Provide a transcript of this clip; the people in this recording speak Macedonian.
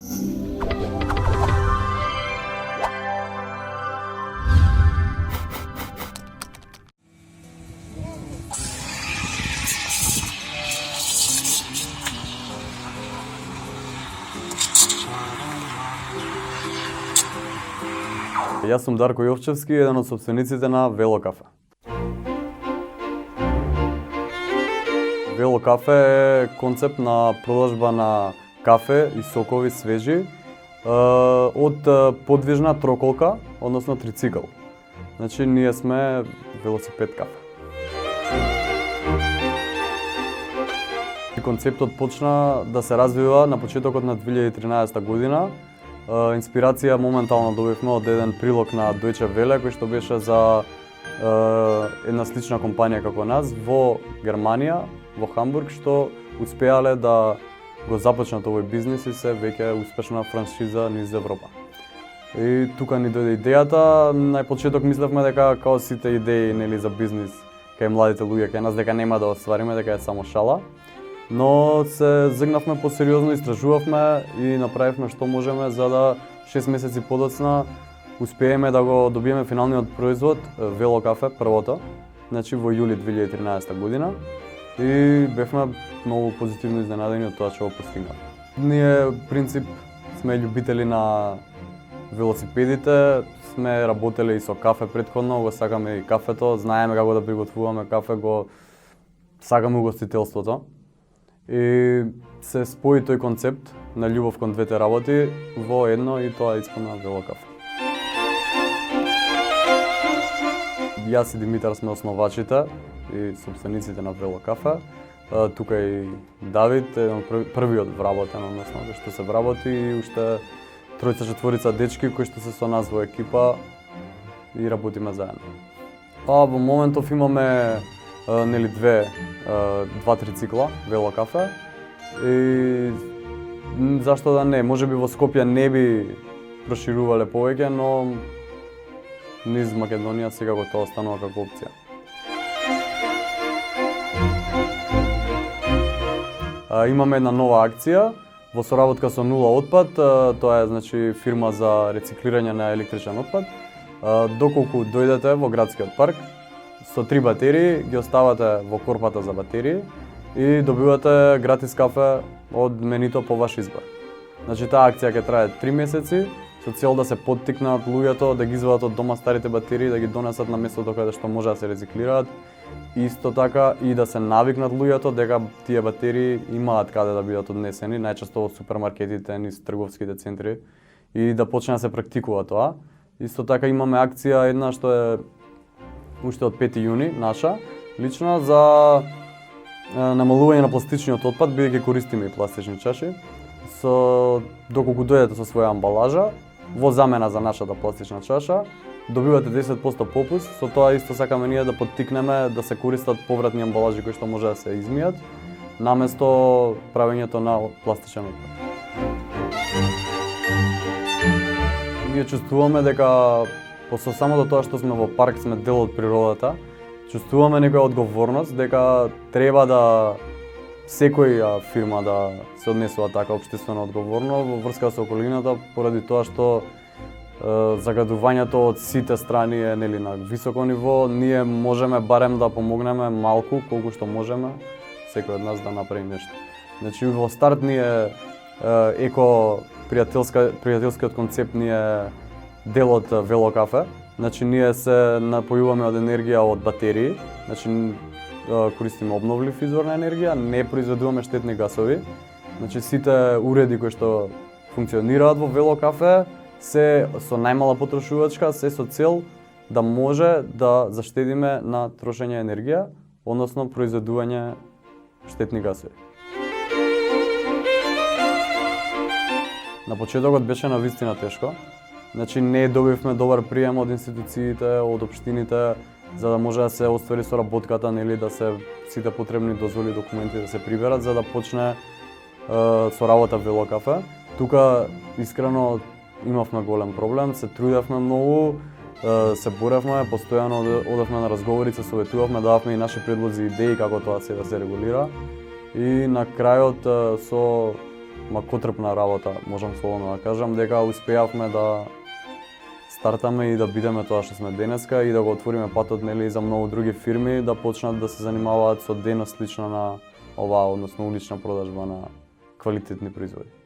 Јас сум Дарко Јовчевски, еден од собствениците на Вело кафе. Вело кафе е концепт на продажба на кафе и сокови свежи од подвижна троколка, односно трицикл. Значи, ние сме велосипед кафе. Концептот почна да се развива на почетокот на 2013 година. Инспирација моментално добивме од еден прилог на Deutsche Welle, кој што беше за една слична компанија како нас во Германија, во Хамбург, што успеале да го започнат овој бизнис и се веќе успешна франшиза низ Европа. И тука ни дојде идејата, на почеток мислевме дека као сите идеи нели за бизнис кај младите луѓе кај нас дека нема да оствариме, дека е само шала. Но се зигнавме посериозно, истражувавме и направивме што можеме за да 6 месеци подоцна успееме да го добиеме финалниот производ, Вело кафе, првото, значи во јули 2013 година. И бевме многу позитивно изненадени од тоа што го постигнавме. Ние, принцип, сме љубители на велосипедите, сме работеле и со кафе претходно, го сакаме и кафето, знаеме како да приготвуваме кафе, го сакаме угостителството. И се спои тој концепт на љубов кон двете работи во едно и тоа исполна Вело кафе. Јас и Димитар сме основачите и собствениците на Вело кафе. Тука и Давид, еден првиот вработен, односно кој што се вработи, и уште тројца-четворица дечки кои што се со нас во екипа и работиме заедно. Во моментов имаме нели два трицикла Вело кафе и зашто да не, можеби во Скопје не би проширувале повеќе, но низ Македонија секако тоа останува како опција. Имаме една нова акција во соработка со Нула отпад, тоа е значи фирма за рециклирање на електричен отпад. Доколку дојдете во градскиот парк, со 3 батерии ги оставате во корпата за батерии и добивате гратис кафе од менито по ваш избор. Значи таа акција ќе трае 3 месеци со цел да се поттикнат луѓето да ги извадат од дома старите батерии, да ги донесат на местото каде што може да се рециклираат. Исто така и да се навикнат луѓето дека тие батерии имаат каде да бидат однесени, најчесто во супермаркетите, низ трговските центри, и да почне да се практикува тоа. Исто така имаме акција една што е уште од 5 јуни, наша, лична, за намалување на пластичниот отпад, бидејќи користиме и пластични чаши. Доколку дојдете со своја амбалажа, во замена за нашата пластична чаша, добивате 10% попуст, со тоа исто сакаме ние да поттикнеме да се користат повратни амбалажи кои што може да се измијат, наместо правењето на пластичен отпад. Ние чувствуваме дека со самото тоа што сме во парк, сме дел од природата, чувствуваме некоја одговорност дека треба да секоја фирма да се однесува така општествено одговорно во врска со околината, поради тоа што загадувањето од сите страни е нели на високо ниво. Ние можеме барем да помогнеме малку, колку што можеме, секој од нас да направи нешто. Значи во старт ние еко пријателскиот концепт ни е дел од Вело кафе. Значи ние се напојуваме од енергија од батерии, значи користиме обновлив извор на енергија, не произведуваме штетни гасови. Значи сите уреди кои што функционираат во Вело кафе се со најмала потрошувачка, се со цел да може да заштедиме на трошење енергија, односно произведување штетни гасови. На почетокот беше навистина тешко. Значи не добивме добар прием од институциите, од општините, за да може да се оствари соработката, нели да се сите потребни дозволи, документи да се приберат за да почне со работа Вело кафе. Тука искрено имавме голем проблем, се трудевме многу, се боревме, постојано одевме на разговори, се советувавме, дававме и наши предлози и идеи како тоа се да се регулира. И на крајот со макотрпна работа, можам слободно да кажам, дека успеавме да стартаме и да бидеме тоа што сме денеска и да го отвориме патот нели за многу други фирми да почнат да се занимаваат со дејност слична на оваа, односно улична продажба на квалитетни производи.